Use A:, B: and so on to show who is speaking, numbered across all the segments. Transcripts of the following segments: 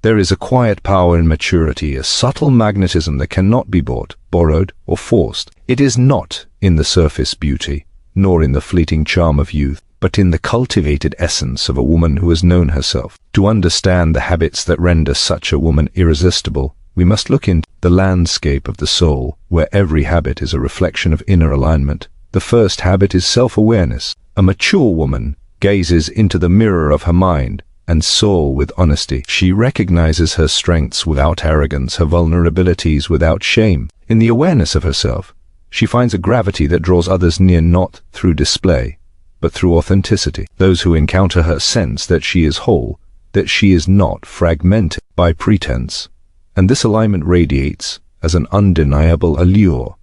A: There is a quiet power in maturity, a subtle magnetism that cannot be bought, borrowed, or forced. It is not in the surface beauty, nor in the fleeting charm of youth, but in the cultivated essence of a woman who has known herself. To understand the habits that render such a woman irresistible, we must look into the landscape of the soul, where every habit is a reflection of inner alignment. The first habit is self-awareness. A mature woman gazes into the mirror of her mind and soul with honesty. She recognizes her strengths without arrogance, her vulnerabilities without shame. In the awareness of herself, she finds a gravity that draws others near, not through display, but through authenticity. Those who encounter her sense that she is whole, that she is not fragmented by pretense, and this alignment radiates as an undeniable allure.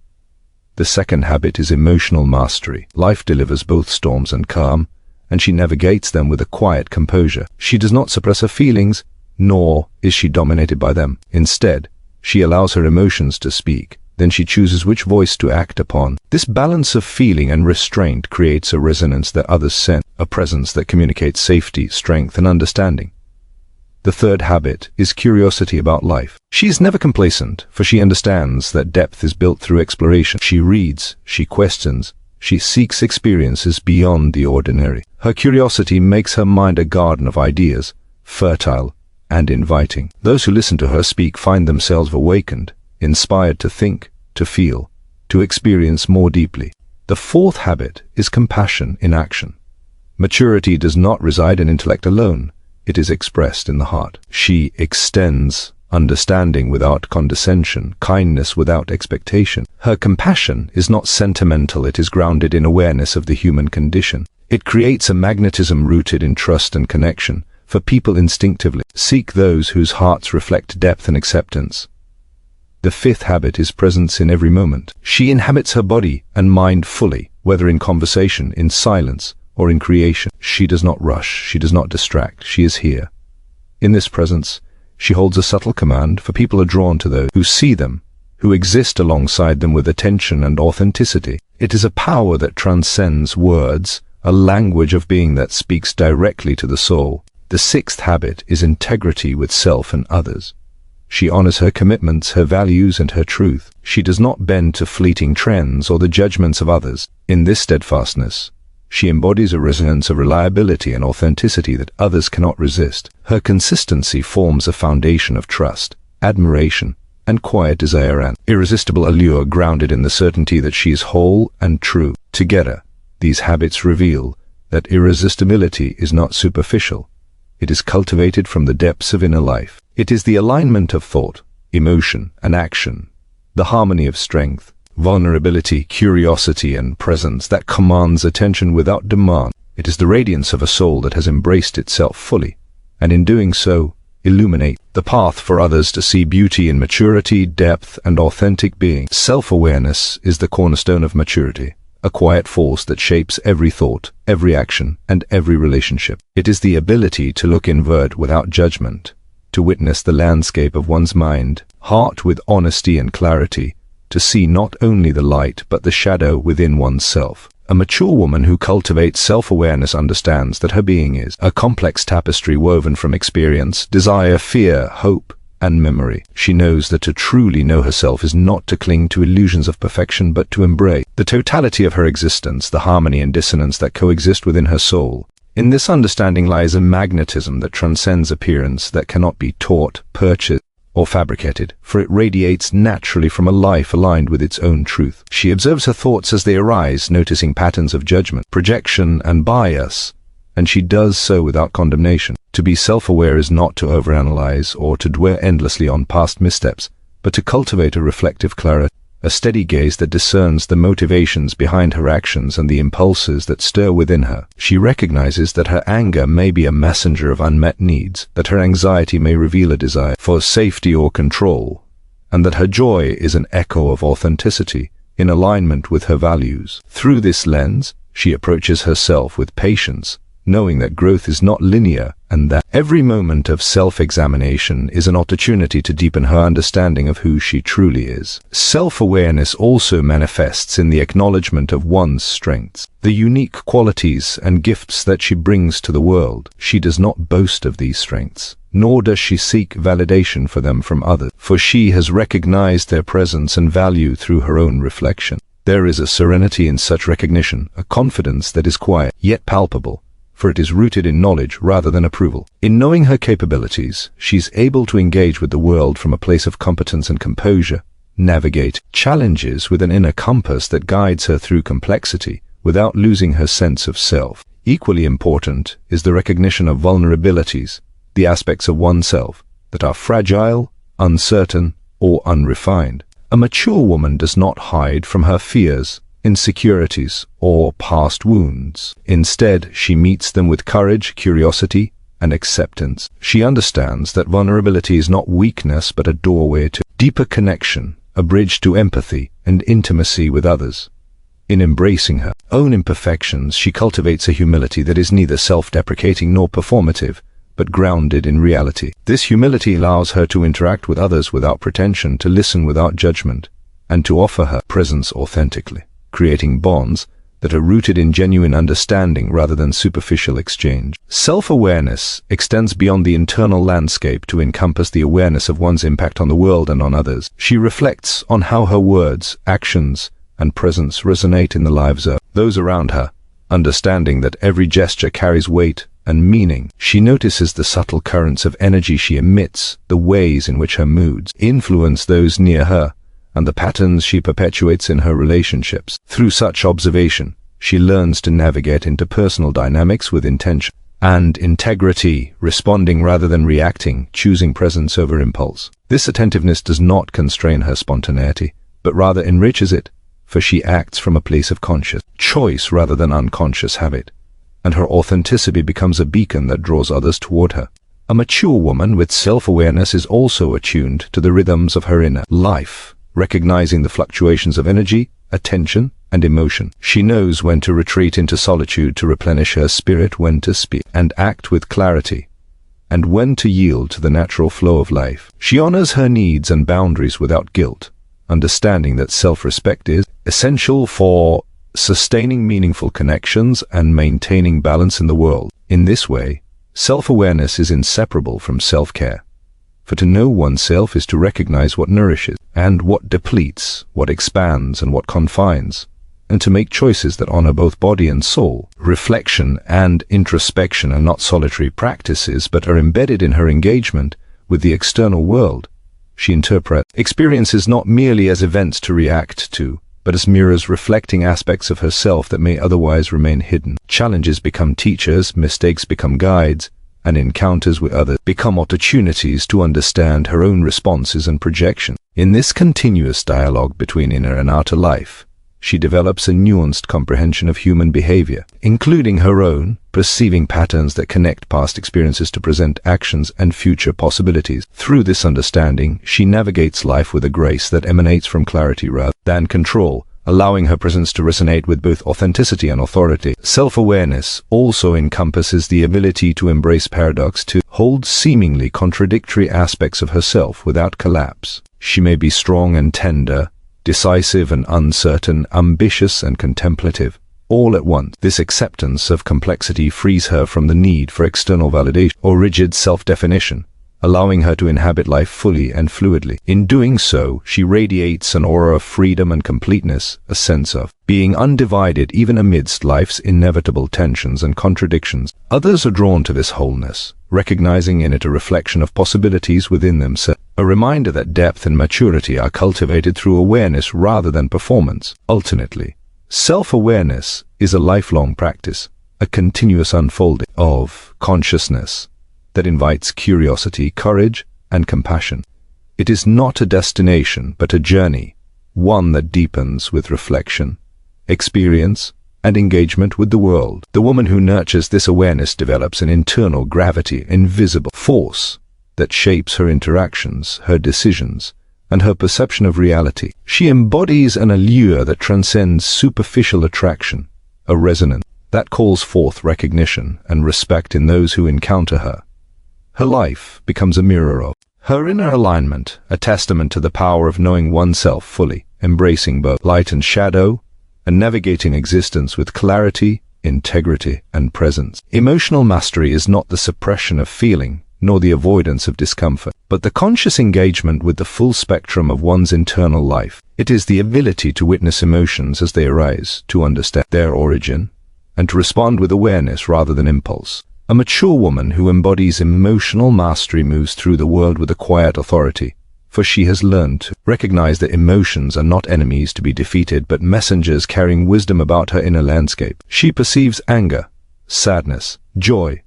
A: The second habit is emotional mastery. Life delivers both storms and calm, and she navigates them with a quiet composure. She does not suppress her feelings, nor is she dominated by them. Instead, she allows her emotions to speak. Then she chooses which voice to act upon. This balance of feeling and restraint creates a resonance that others sense, a presence that communicates safety, strength, and understanding. The third habit is curiosity about life. She is never complacent, for she understands that depth is built through exploration. She reads, she questions, she seeks experiences beyond the ordinary. Her curiosity makes her mind a garden of ideas, fertile and inviting. Those who listen to her speak find themselves awakened, inspired to think, to feel, to experience more deeply. The fourth habit is compassion in action. Maturity does not reside in intellect alone. It is expressed in the heart. She extends understanding without condescension, kindness without expectation. Her compassion is not sentimental, it is grounded in awareness of the human condition. It creates a magnetism rooted in trust and connection, for people instinctively seek those whose hearts reflect depth and acceptance. The fifth habit is presence in every moment. She inhabits her body and mind fully, whether in conversation, in silence, or in creation. She does not rush, she does not distract, she is here. In this presence, she holds a subtle command, for people are drawn to those who see them, who exist alongside them with attention and authenticity. It is a power that transcends words, a language of being that speaks directly to the soul. The sixth habit is integrity with self and others. She honors her commitments, her values, and her truth. She does not bend to fleeting trends or the judgments of others. In this steadfastness, she embodies a resonance of reliability and authenticity that others cannot resist. Her consistency forms a foundation of trust, admiration, and quiet desire, and irresistible allure grounded in the certainty that she is whole and true. Together, these habits reveal that irresistibility is not superficial. It is cultivated from the depths of inner life. It is the alignment of thought, emotion, and action, the harmony of strength, vulnerability, curiosity, and presence that commands attention without demand. It is the radiance of a soul that has embraced itself fully, and in doing so, illuminate the path for others to see beauty in maturity, depth, and authentic being. Self-awareness is the cornerstone of maturity, a quiet force that shapes every thought, every action, and every relationship. It is the ability to look inward without judgment, to witness the landscape of one's mind, heart with honesty and clarity, to see not only the light but the shadow within oneself. A mature woman who cultivates self-awareness understands that her being is a complex tapestry woven from experience, desire, fear, hope, and memory. She knows that to truly know herself is not to cling to illusions of perfection but to embrace the totality of her existence, the harmony and dissonance that coexist within her soul. In this understanding lies a magnetism that transcends appearance, that cannot be taught, purchased, or fabricated, for it radiates naturally from a life aligned with its own truth. She observes her thoughts as they arise, noticing patterns of judgment, projection, and bias, and she does so without condemnation. To be self-aware is not to overanalyze or to dwell endlessly on past missteps, but to cultivate a reflective clarity, a steady gaze that discerns the motivations behind her actions and the impulses that stir within her. She recognizes that her anger may be a messenger of unmet needs, that her anxiety may reveal a desire for safety or control, and that her joy is an echo of authenticity, in alignment with her values. Through this lens, she approaches herself with patience, knowing that growth is not linear and that every moment of self-examination is an opportunity to deepen her understanding of who she truly is. Self-awareness also manifests in the acknowledgement of one's strengths, the unique qualities and gifts that she brings to the world. She does not boast of these strengths, nor does she seek validation for them from others, for she has recognized their presence and value through her own reflection. There is a serenity in such recognition, a confidence that is quiet, yet palpable, for it is rooted in knowledge rather than approval. In knowing her capabilities, she's able to engage with the world from a place of competence and composure, navigate challenges with an inner compass that guides her through complexity without losing her sense of self. Equally important is the recognition of vulnerabilities, the aspects of oneself that are fragile, uncertain, or unrefined. A mature woman does not hide from her fears, insecurities, or past wounds. Instead, she meets them with courage, curiosity, and acceptance. She understands that vulnerability is not weakness but a doorway to deeper connection, a bridge to empathy and intimacy with others. In embracing her own imperfections, she cultivates a humility that is neither self-deprecating nor performative, but grounded in reality. This humility allows her to interact with others without pretension, to listen without judgment, and to offer her presence authentically, creating bonds that are rooted in genuine understanding rather than superficial exchange. Self-awareness extends beyond the internal landscape to encompass the awareness of one's impact on the world and on others. She reflects on how her words, actions, and presence resonate in the lives of those around her, understanding that every gesture carries weight and meaning. She notices the subtle currents of energy she emits, the ways in which her moods influence those near her, and the patterns she perpetuates in her relationships. Through such observation, she learns to navigate interpersonal dynamics with intention and integrity, responding rather than reacting, choosing presence over impulse. This attentiveness does not constrain her spontaneity, but rather enriches it, for she acts from a place of conscious choice rather than unconscious habit, and her authenticity becomes a beacon that draws others toward her. A mature woman with self-awareness is also attuned to the rhythms of her inner life, recognizing the fluctuations of energy, attention, and emotion. She knows when to retreat into solitude to replenish her spirit, when to speak and act with clarity, and when to yield to the natural flow of life. She honors her needs and boundaries without guilt, understanding that self-respect is essential for sustaining meaningful connections and maintaining balance in the world. In this way, self-awareness is inseparable from self-care. For to know oneself is to recognize what nourishes and what depletes, what expands and what confines, and to make choices that honor both body and soul. Reflection and introspection are not solitary practices, but are embedded in her engagement with the external world. She interprets experiences not merely as events to react to, but as mirrors reflecting aspects of herself that may otherwise remain hidden. Challenges become teachers, mistakes become guides, and encounters with others become opportunities to understand her own responses and projections. In this continuous dialogue between inner and outer life, she develops a nuanced comprehension of human behavior, including her own, perceiving patterns that connect past experiences to present actions and future possibilities. Through this understanding, she navigates life with a grace that emanates from clarity rather than control, allowing her presence to resonate with both authenticity and authority. Self-awareness also encompasses the ability to embrace paradox, to hold seemingly contradictory aspects of herself without collapse. She may be strong and tender, decisive and uncertain, ambitious and contemplative, all at once. This acceptance of complexity frees her from the need for external validation or rigid self-definition, allowing her to inhabit life fully and fluidly. In doing so, she radiates an aura of freedom and completeness, a sense of being undivided even amidst life's inevitable tensions and contradictions. Others are drawn to this wholeness, recognizing in it a reflection of possibilities within themselves, a reminder that depth and maturity are cultivated through awareness rather than performance. Ultimately, self-awareness is a lifelong practice, a continuous unfolding of consciousness that invites curiosity, courage, and compassion. It is not a destination, but a journey, one that deepens with reflection, experience, and engagement with the world. The woman who nurtures this awareness develops an internal gravity, invisible force that shapes her interactions, her decisions, and her perception of reality. She embodies an allure that transcends superficial attraction, a resonance that calls forth recognition and respect in those who encounter her. Her life becomes a mirror of her inner alignment, a testament to the power of knowing oneself fully, embracing both light and shadow, and navigating existence with clarity, integrity, and presence. Emotional mastery is not the suppression of feeling, nor the avoidance of discomfort, but the conscious engagement with the full spectrum of one's internal life. It is the ability to witness emotions as they arise, to understand their origin, and to respond with awareness rather than impulse. A mature woman who embodies emotional mastery moves through the world with a quiet authority, for she has learned to recognize that emotions are not enemies to be defeated, but messengers carrying wisdom about her inner landscape. She perceives anger, sadness, joy,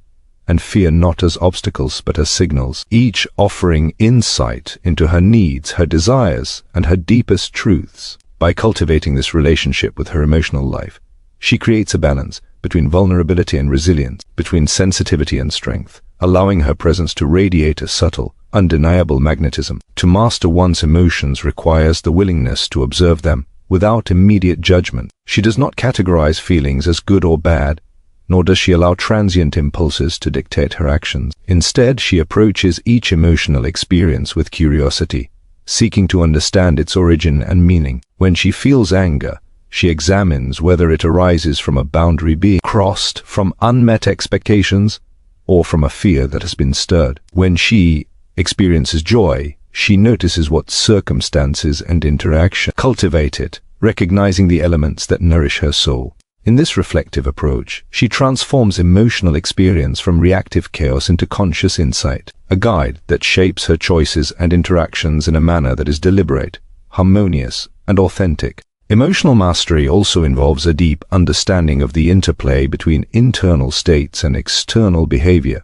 A: and fear not as obstacles but as signals, each offering insight into her needs, her desires, and her deepest truths. By cultivating this relationship with her emotional life, she creates a balance between vulnerability and resilience, between sensitivity and strength, allowing her presence to radiate a subtle, undeniable magnetism. To master one's emotions requires the willingness to observe them without immediate judgment. She does not categorize feelings as good or bad, nor does she allow transient impulses to dictate her actions. Instead, she approaches each emotional experience with curiosity, seeking to understand its origin and meaning. When she feels anger, she examines whether it arises from a boundary being crossed, from unmet expectations, or from a fear that has been stirred. When she experiences joy, she notices what circumstances and interaction cultivate it, recognizing the elements that nourish her soul. In this reflective approach, she transforms emotional experience from reactive chaos into conscious insight, a guide that shapes her choices and interactions in a manner that is deliberate, harmonious, and authentic. Emotional mastery also involves a deep understanding of the interplay between internal states and external behavior.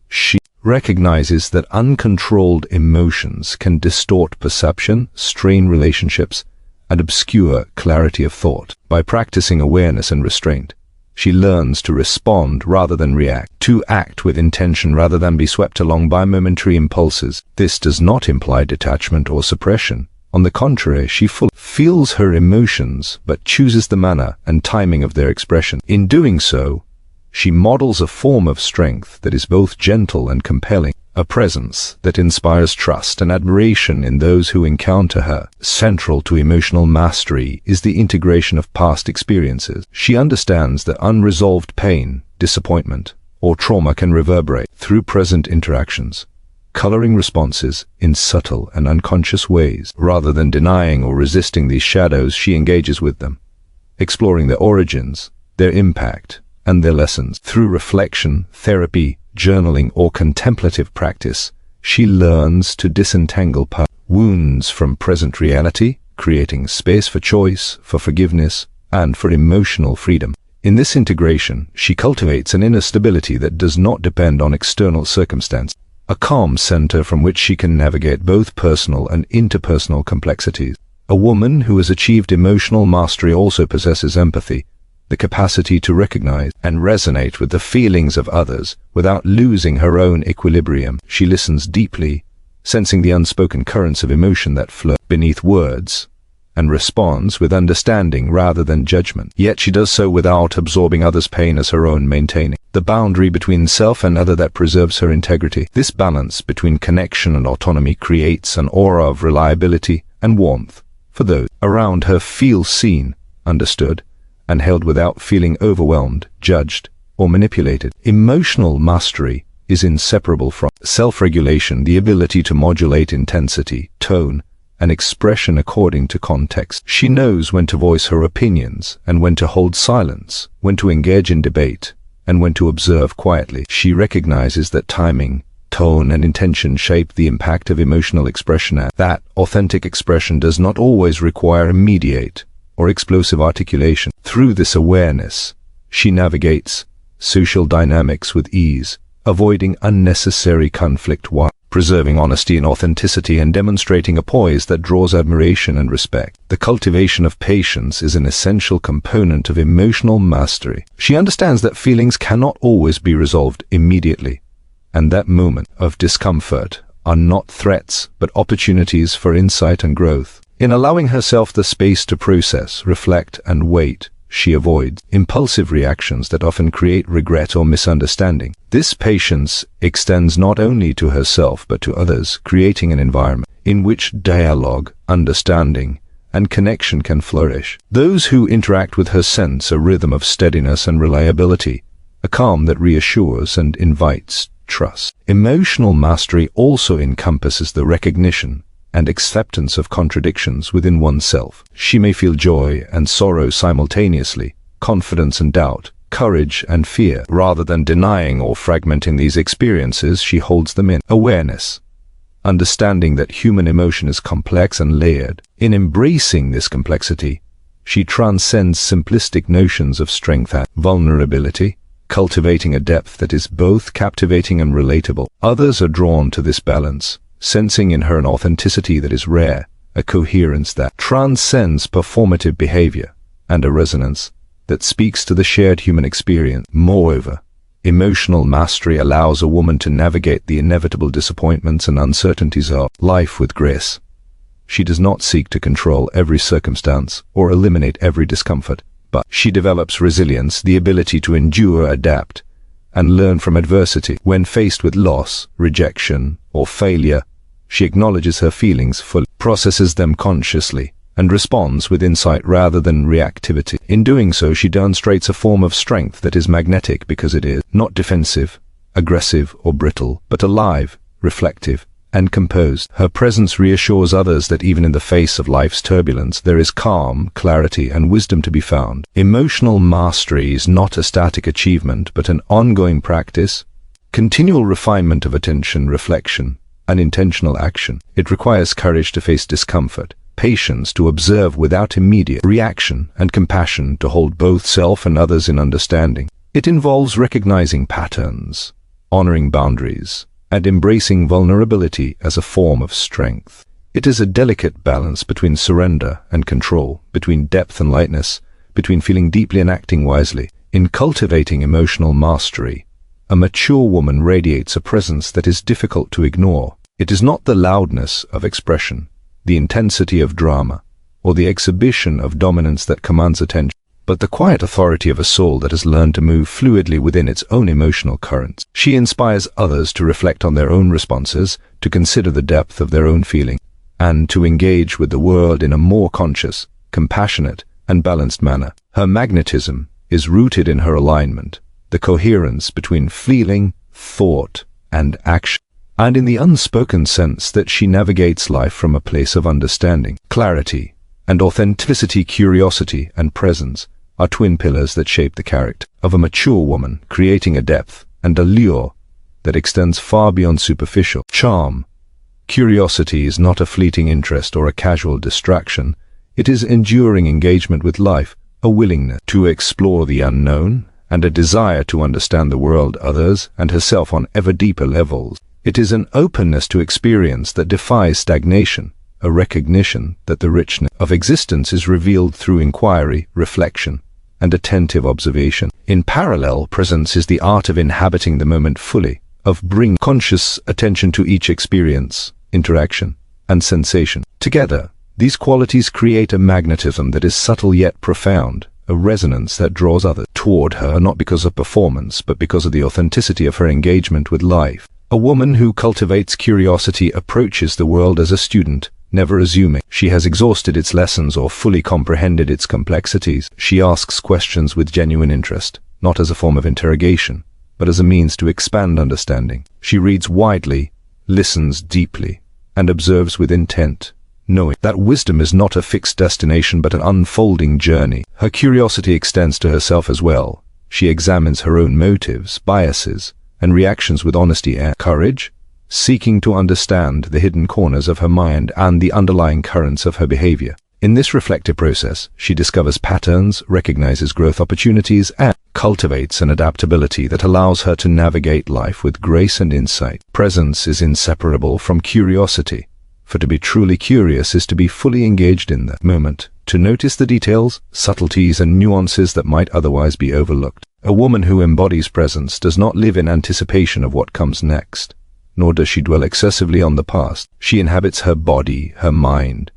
A: She recognizes that uncontrolled emotions can distort perception, strain relationships, and obscure clarity of thought. By practicing awareness and restraint, she learns to respond rather than react, to act with intention rather than be swept along by momentary impulses. This does not imply detachment or suppression. On the contrary, she fully feels her emotions but chooses the manner and timing of their expression. In doing so, she models a form of strength that is both gentle and compelling, a presence that inspires trust and admiration in those who encounter her. Central to emotional mastery is the integration of past experiences. She understands that unresolved pain, disappointment, or trauma can reverberate through present interactions, coloring responses in subtle and unconscious ways. Rather than denying or resisting these shadows, she engages with them, exploring their origins, their impact, and their lessons. Through reflection, therapy, journaling, or contemplative practice, she learns to disentangle past wounds from present reality, creating space for choice, for forgiveness, and for emotional freedom. In this integration, she cultivates an inner stability that does not depend on external circumstance, a calm center from which she can navigate both personal and interpersonal complexities. A woman who has achieved emotional mastery also possesses empathy, the capacity to recognize and resonate with the feelings of others without losing her own equilibrium. She listens deeply, sensing the unspoken currents of emotion that flow beneath words, and responds with understanding rather than judgment. Yet she does so without absorbing others' pain as her own, maintaining the boundary between self and other that preserves her integrity. This balance between connection and autonomy creates an aura of reliability and warmth, for those around her feel seen, understood, and held without feeling overwhelmed, judged, or manipulated. Emotional mastery is inseparable from self-regulation, the ability to modulate intensity, tone, and expression according to context. She knows when to voice her opinions and when to hold silence, when to engage in debate, and when to observe quietly. She recognizes that timing, tone, and intention shape the impact of emotional expression, and that authentic expression does not always require immediate or explosive articulation. Through this awareness, she navigates social dynamics with ease, avoiding unnecessary conflict while preserving honesty and authenticity and demonstrating a poise that draws admiration and respect. The cultivation of patience is an essential component of emotional mastery. She understands that feelings cannot always be resolved immediately, and that moments of discomfort are not threats but opportunities for insight and growth. In allowing herself the space to process, reflect, and wait, she avoids impulsive reactions that often create regret or misunderstanding. This patience extends not only to herself but to others, creating an environment in which dialogue, understanding, and connection can flourish. Those who interact with her sense a rhythm of steadiness and reliability, a calm that reassures and invites trust. Emotional mastery also encompasses the recognition and acceptance of contradictions within oneself. She may feel joy and sorrow simultaneously, confidence and doubt, courage and fear. Rather than denying or fragmenting these experiences, she holds them in awareness, understanding that human emotion is complex and layered. In embracing this complexity, she transcends simplistic notions of strength and vulnerability, cultivating a depth that is both captivating and relatable. Others are drawn to this balance, sensing in her an authenticity that is rare, a coherence that transcends performative behavior, and a resonance that speaks to the shared human experience. Moreover, emotional mastery allows a woman to navigate the inevitable disappointments and uncertainties of life with grace. She does not seek to control every circumstance or eliminate every discomfort, but she develops resilience, the ability to endure, adapt, and learn from adversity. When faced with loss, rejection, or failure, she acknowledges her feelings fully, processes them consciously, and responds with insight rather than reactivity. In doing so, she demonstrates a form of strength that is magnetic because it is not defensive, aggressive, or brittle, but alive, reflective, and composed. Her presence reassures others that even in the face of life's turbulence, there is calm, clarity, and wisdom to be found. Emotional mastery is not a static achievement, but an ongoing practice, continual refinement of attention, reflection, and intentional action. It requires courage to face discomfort, patience to observe without immediate reaction, and compassion to hold both self and others in understanding. It involves recognizing patterns, honoring boundaries, and embracing vulnerability as a form of strength. It is a delicate balance between surrender and control, between depth and lightness, between feeling deeply and acting wisely. In cultivating emotional mastery, a mature woman radiates a presence that is difficult to ignore. It is not the loudness of expression, the intensity of drama, or the exhibition of dominance that commands attention, but the quiet authority of a soul that has learned to move fluidly within its own emotional currents. She inspires others to reflect on their own responses, to consider the depth of their own feeling, and to engage with the world in a more conscious, compassionate, and balanced manner. Her magnetism is rooted in her alignment, the coherence between feeling, thought, and action, and in the unspoken sense that she navigates life from a place of understanding. Clarity and authenticity, curiosity and presence are twin pillars that shape the character of a mature woman, creating a depth and allure that extends far beyond superficial charm. Curiosity is not a fleeting interest or a casual distraction. It is enduring engagement with life, a willingness to explore the unknown, and a desire to understand the world, others, and herself on ever deeper levels. It is an openness to experience that defies stagnation, a recognition that the richness of existence is revealed through inquiry, reflection, and attentive observation. In parallel, presence is the art of inhabiting the moment fully, of bringing conscious attention to each experience, interaction, and sensation. Together, these qualities create a magnetism that is subtle yet profound, a resonance that draws others toward her not because of performance, but because of the authenticity of her engagement with life. A woman who cultivates curiosity approaches the world as a student, never assuming she has exhausted its lessons or fully comprehended its complexities. She asks questions with genuine interest, not as a form of interrogation, but as a means to expand understanding. She reads widely, listens deeply, and observes with intent, knowing that wisdom is not a fixed destination but an unfolding journey. Her curiosity extends to herself as well. She examines her own motives, biases, and reactions with honesty and courage, seeking to understand the hidden corners of her mind and the underlying currents of her behavior. In this reflective process, she discovers patterns, recognizes growth opportunities, and cultivates an adaptability that allows her to navigate life with grace and insight. Presence is inseparable from curiosity, for to be truly curious is to be fully engaged in the moment, to notice the details, subtleties, and nuances that might otherwise be overlooked. A woman who embodies presence does not live in anticipation of what comes next, nor does she dwell excessively on the past. She inhabits her body, her mind,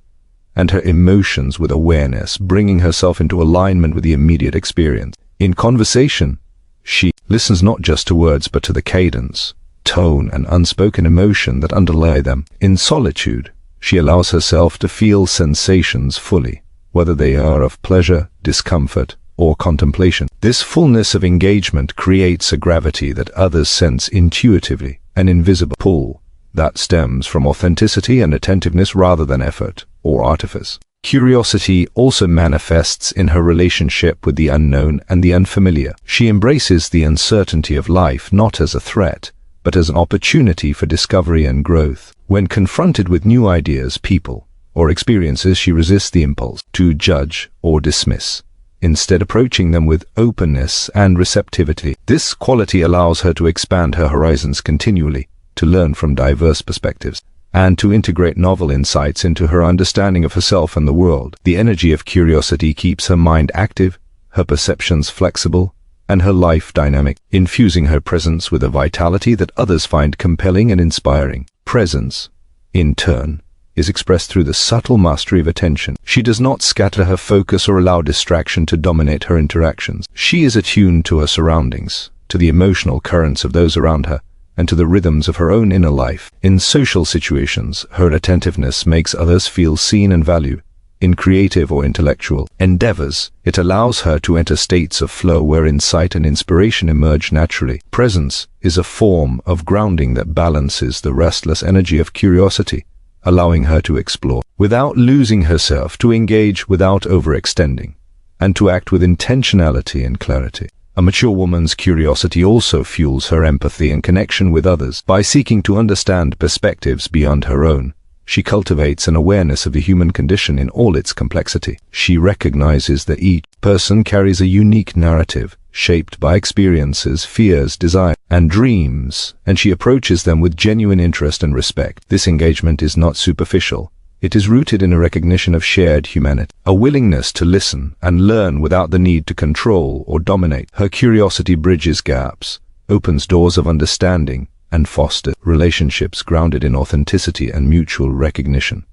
A: and her emotions with awareness, bringing herself into alignment with the immediate experience. In conversation, she listens not just to words but to the cadence, tone, and unspoken emotion that underlie them. In solitude, she allows herself to feel sensations fully, whether they are of pleasure, discomfort, or contemplation. This fullness of engagement creates a gravity that others sense intuitively, an invisible pull that stems from authenticity and attentiveness rather than effort or artifice. Curiosity also manifests in her relationship with the unknown and the unfamiliar. She embraces the uncertainty of life not as a threat, but as an opportunity for discovery and growth. When confronted with new ideas, people, or experiences, she resists the impulse to judge or dismiss, instead approaching them with openness and receptivity. This quality allows her to expand her horizons continually, to learn from diverse perspectives, and to integrate novel insights into her understanding of herself and the world. The energy of curiosity keeps her mind active, her perceptions flexible, and her life dynamic, infusing her presence with a vitality that others find compelling and inspiring. Presence, in turn, is expressed through the subtle mastery of attention. She does not scatter her focus or allow distraction to dominate her interactions. She is attuned to her surroundings, to the emotional currents of those around her, and to the rhythms of her own inner life. In social situations, her attentiveness makes others feel seen and valued. In creative or intellectual endeavors, it allows her to enter states of flow where insight and inspiration emerge naturally. Presence is a form of grounding that balances the restless energy of curiosity, allowing her to explore without losing herself, to engage without overextending, and to act with intentionality and clarity. A mature woman's curiosity also fuels her empathy and connection with others. By seeking to understand perspectives beyond her own, she cultivates an awareness of the human condition in all its complexity. She recognizes that each person carries a unique narrative, shaped by experiences, fears, desires, and dreams, and she approaches them with genuine interest and respect. This engagement is not superficial. It is rooted in a recognition of shared humanity, a willingness to listen and learn without the need to control or dominate. Her curiosity bridges gaps, opens doors of understanding, and fosters relationships grounded in authenticity and mutual recognition.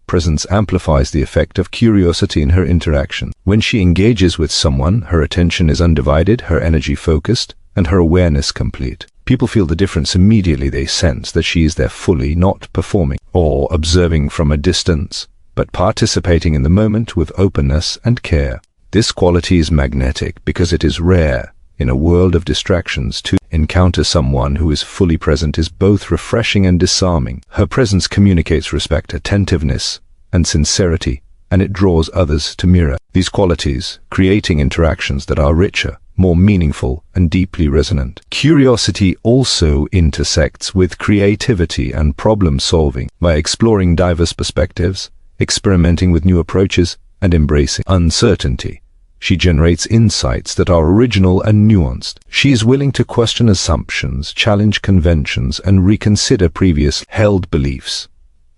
A: Presence amplifies the effect of curiosity in her interaction. When she engages with someone, her attention is undivided, her energy focused, and her awareness complete. People feel the difference immediately. They sense that she is there fully, not performing or observing from a distance, but participating in the moment with openness and care. This quality is magnetic because it is rare in a world of distractions. To encounter someone who is fully present is both refreshing and disarming. Her presence communicates respect, attentiveness, and sincerity, and it draws others to mirror these qualities, creating interactions that are richer, more meaningful, and deeply resonant. Curiosity also intersects with creativity and problem-solving. By exploring diverse perspectives, experimenting with new approaches, and embracing uncertainty, she generates insights that are original and nuanced. She is willing to question assumptions, challenge conventions, and reconsider previous held beliefs,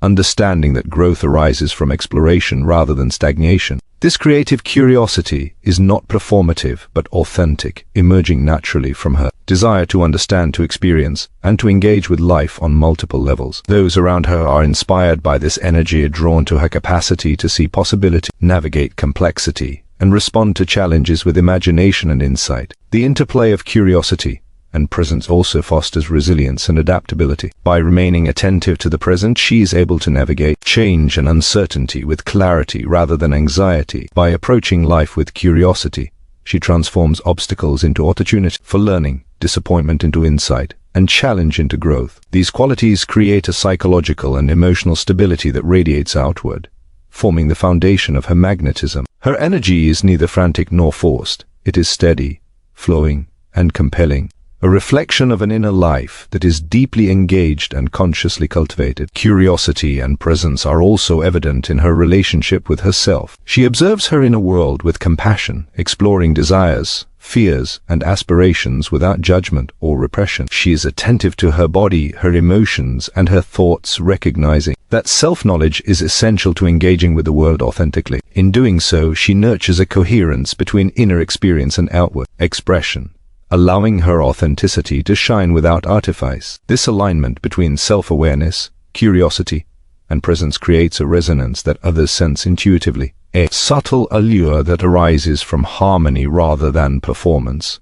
A: understanding that growth arises from exploration rather than stagnation. This creative curiosity is not performative but authentic, emerging naturally from her desire to understand, to experience, and to engage with life on multiple levels. Those around her are inspired by this energy, drawn to her capacity to see possibility, navigate complexity, and respond to challenges with imagination and insight. The interplay of curiosity and presence also fosters resilience and adaptability. By remaining attentive to the present, she is able to navigate change and uncertainty with clarity rather than anxiety. By approaching life with curiosity, she transforms obstacles into opportunity for learning, disappointment into insight, and challenge into growth. These qualities create a psychological and emotional stability that radiates outward, forming the foundation of her magnetism. Her energy is neither frantic nor forced. It is steady, flowing, and compelling, a reflection of an inner life that is deeply engaged and consciously cultivated. Curiosity and presence are also evident in her relationship with herself. She observes her inner world with compassion, exploring desires, fears, and aspirations without judgment or repression. She is attentive to her body, her emotions, and her thoughts, recognizing that self-knowledge is essential to engaging with the world authentically. In doing so, she nurtures a coherence between inner experience and outward expression, allowing her authenticity to shine without artifice. This alignment between self-awareness, curiosity, and presence creates a resonance that others sense intuitively, a subtle allure that arises from harmony rather than performance,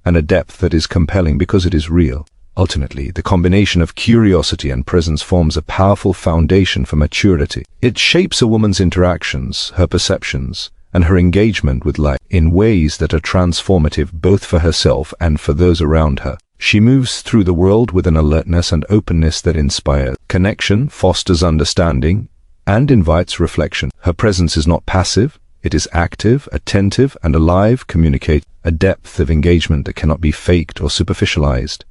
A: and a depth that is compelling because it is real. Ultimately, the combination of curiosity and presence forms a powerful foundation for maturity. It shapes a woman's interactions, her perceptions, and her engagement with life in ways that are transformative both for herself and for those around her. She moves through the world with an alertness and openness that inspires connection, fosters understanding, and invites reflection. Her presence is not passive, it is active, attentive, and alive, communicate a depth of engagement that cannot be faked or superficialized.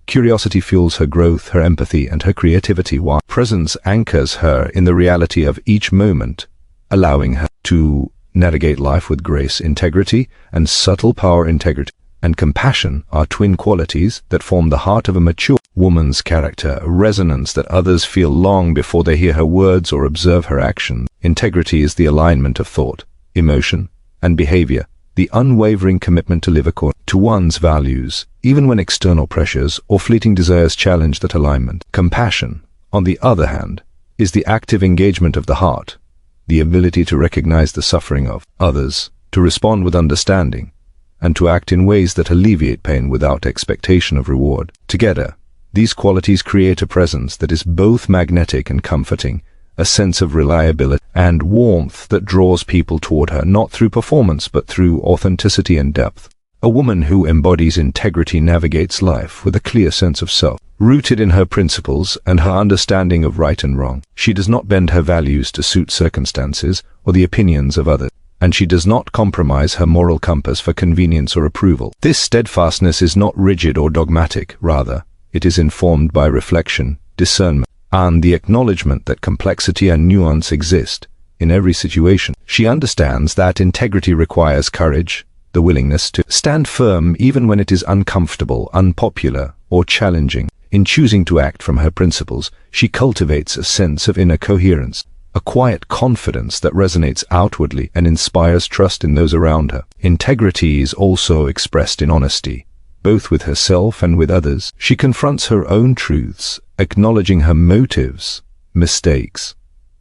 A: Curiosity fuels her growth, her empathy, and her creativity, while presence anchors her in the reality of each moment, allowing her to navigate life with grace, integrity, and subtle power. Integrity and compassion are twin qualities that form the heart of a mature woman's character, a resonance that others feel long before they hear her words or observe her actions. Integrity is the alignment of thought, emotion, and behavior, the unwavering commitment to live according to one's values, even when external pressures or fleeting desires challenge that alignment. Compassion, on the other hand, is the active engagement of the heart, the ability to recognize the suffering of others, to respond with understanding, and to act in ways that alleviate pain without expectation of reward. Together, these qualities create a presence that is both magnetic and comforting, a sense of reliability and warmth that draws people toward her, not through performance but through authenticity and depth. A woman who embodies integrity navigates life with a clear sense of self, rooted in her principles and her understanding of right and wrong. She does not bend her values to suit circumstances or the opinions of others, and she does not compromise her moral compass for convenience or approval. This steadfastness is not rigid or dogmatic, rather, it is informed by reflection, discernment, and the acknowledgement that complexity and nuance exist in every situation. She understands that integrity requires courage, the willingness to stand firm even when it is uncomfortable, unpopular, or challenging. In choosing to act from her principles, she cultivates a sense of inner coherence, a quiet confidence that resonates outwardly and inspires trust in those around her. Integrity is also expressed in honesty, both with herself and with others. She confronts her own truths, acknowledging her motives, mistakes,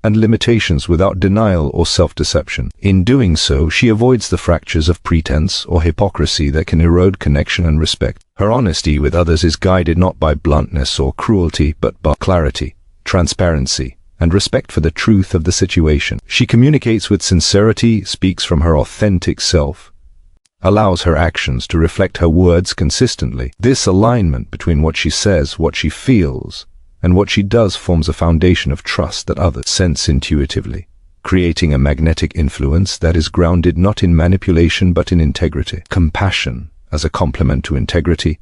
A: and limitations without denial or self-deception. In doing so, she avoids the fractures of pretense or hypocrisy that can erode connection and respect. Her honesty with others is guided not by bluntness or cruelty, but by clarity, transparency, and respect for the truth of the situation. She communicates with sincerity, speaks from her authentic self, allows her actions to reflect her words consistently. This alignment between what she says, what she feels, and what she does forms a foundation of trust that others sense intuitively, creating a magnetic influence that is grounded not in manipulation but in integrity. Compassion, as a complement to integrity,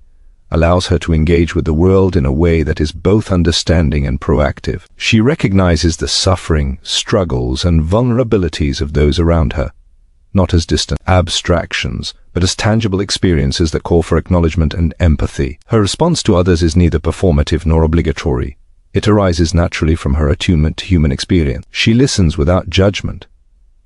A: allows her to engage with the world in a way that is both understanding and proactive. She recognizes the suffering, struggles, and vulnerabilities of those around her, not as distant abstractions, but as tangible experiences that call for acknowledgement and empathy. Her response to others is neither performative nor obligatory. It arises naturally from her attunement to human experience. She listens without judgment,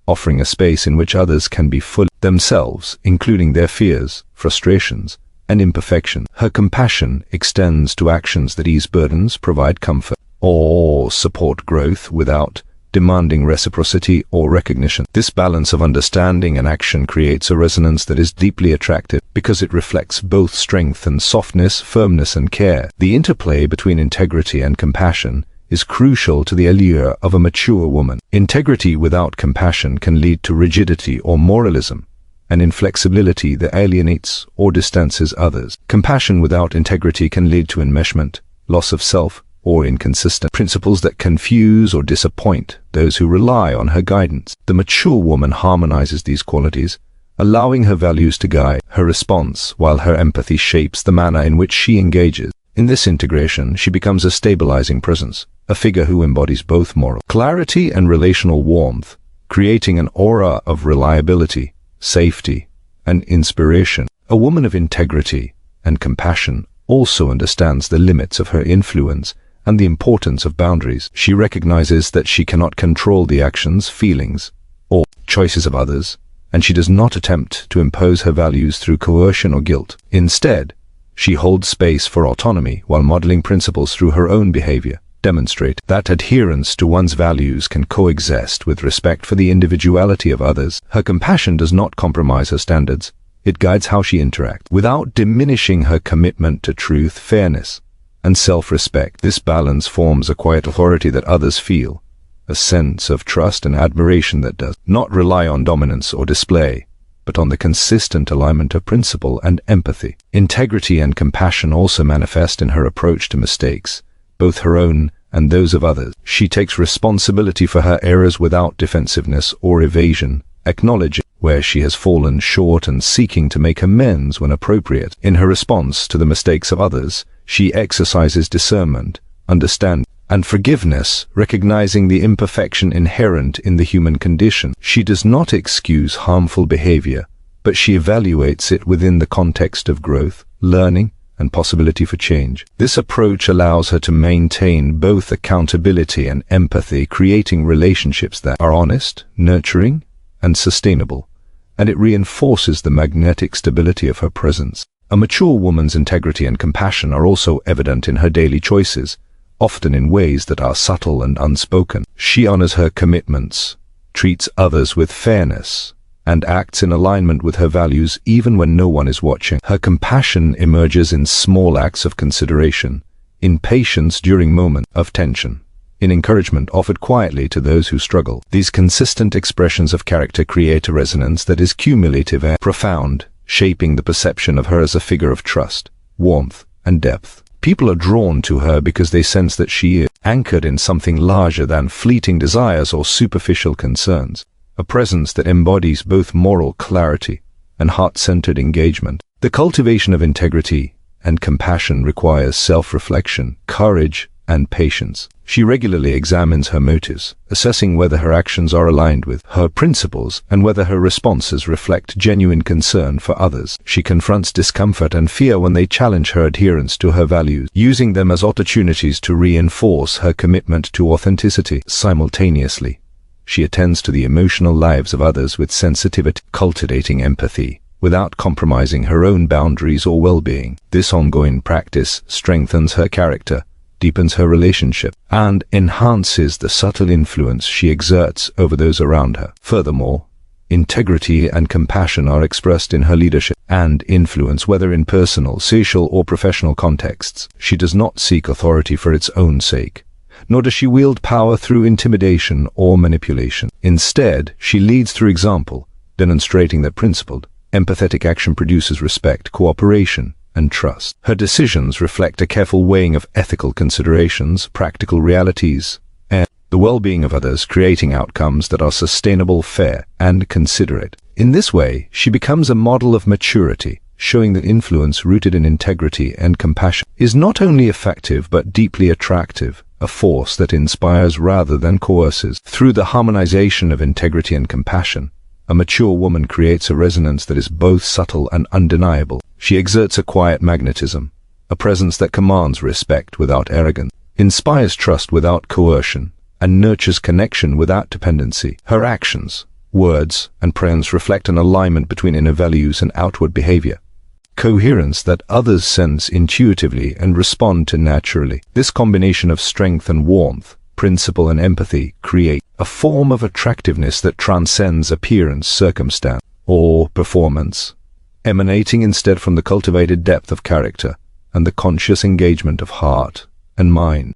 A: offering a space in which others can be fully themselves, including their fears, frustrations, and imperfection. Her compassion extends to actions that ease burdens, provide comfort, or support growth without demanding reciprocity or recognition. This balance of understanding and action creates a resonance that is deeply attractive because it reflects both strength and softness, firmness and care. The interplay between integrity and compassion is crucial to the allure of a mature woman. Integrity without compassion can lead to rigidity or moralism, and inflexibility that alienates or distances others. Compassion without integrity can lead to enmeshment, loss of self, or inconsistent principles that confuse or disappoint those who rely on her guidance. The mature woman harmonizes these qualities, allowing her values to guide her response while her empathy shapes the manner in which she engages. In this integration, she becomes a stabilizing presence, a figure who embodies both moral clarity and relational warmth, creating an aura of reliability, safety, and inspiration. A woman of integrity and compassion also understands the limits of her influence and the importance of boundaries. She recognizes that she cannot control the actions, feelings, or choices of others, and she does not attempt to impose her values through coercion or guilt. Instead, she holds space for autonomy while modeling principles through her own behavior, demonstrate that adherence to one's values can coexist with respect for the individuality of others. Her compassion does not compromise her standards. It guides how she interacts, without diminishing her commitment to truth, fairness, and self-respect. This balance forms a quiet authority that others feel, a sense of trust and admiration that does not rely on dominance or display, but on the consistent alignment of principle and empathy. Integrity and compassion also manifest in her approach to mistakes, both her own and those of others. She takes responsibility for her errors without defensiveness or evasion, acknowledging where she has fallen short and seeking to make amends when appropriate. In her response to the mistakes of others, she exercises discernment, understanding, and forgiveness, recognizing the imperfection inherent in the human condition. She does not excuse harmful behavior, but she evaluates it within the context of growth, learning, and possibility for change. This approach allows her to maintain both accountability and empathy, creating relationships that are honest, nurturing, and sustainable, and it reinforces the magnetic stability of her presence. A mature woman's integrity and compassion are also evident in her daily choices, often in ways that are subtle and unspoken. She honors her commitments, treats others with fairness, and acts in alignment with her values even when no one is watching. Her compassion emerges in small acts of consideration, in patience during moments of tension, in encouragement offered quietly to those who struggle. These consistent expressions of character create a resonance that is cumulative and profound, shaping the perception of her as a figure of trust, warmth, and depth. People are drawn to her because they sense that she is anchored in something larger than fleeting desires or superficial concerns, a presence that embodies both moral clarity and heart-centered engagement. The cultivation of integrity and compassion requires self-reflection, courage, and patience. She regularly examines her motives, assessing whether her actions are aligned with her principles and whether her responses reflect genuine concern for others. She confronts discomfort and fear when they challenge her adherence to her values, using them as opportunities to reinforce her commitment to authenticity. Simultaneously, she attends to the emotional lives of others with sensitivity, cultivating empathy without compromising her own boundaries or well-being. This ongoing practice strengthens her character, deepens her relationship, and enhances the subtle influence she exerts over those around her. Furthermore, integrity and compassion are expressed in her leadership and influence, whether in personal, social, or professional contexts. She does not seek authority for its own sake, nor does she wield power through intimidation or manipulation. Instead, she leads through example, demonstrating that principled, empathetic action produces respect, cooperation, and trust. Her decisions reflect a careful weighing of ethical considerations, practical realities, and the well-being of others, creating outcomes that are sustainable, fair, and considerate. In this way, she becomes a model of maturity, showing that influence rooted in integrity and compassion is not only effective but deeply attractive, a force that inspires rather than coerces. Through the harmonization of integrity and compassion, a mature woman creates a resonance that is both subtle and undeniable. She exerts a quiet magnetism, a presence that commands respect without arrogance, inspires trust without coercion, and nurtures connection without dependency. Her actions, words, and presence reflect an alignment between inner values and outward behavior, coherence that others sense intuitively and respond to naturally. This combination of strength and warmth, principle and empathy create a form of attractiveness that transcends appearance, circumstance, or performance, emanating instead from the cultivated depth of character and the conscious engagement of heart and mind.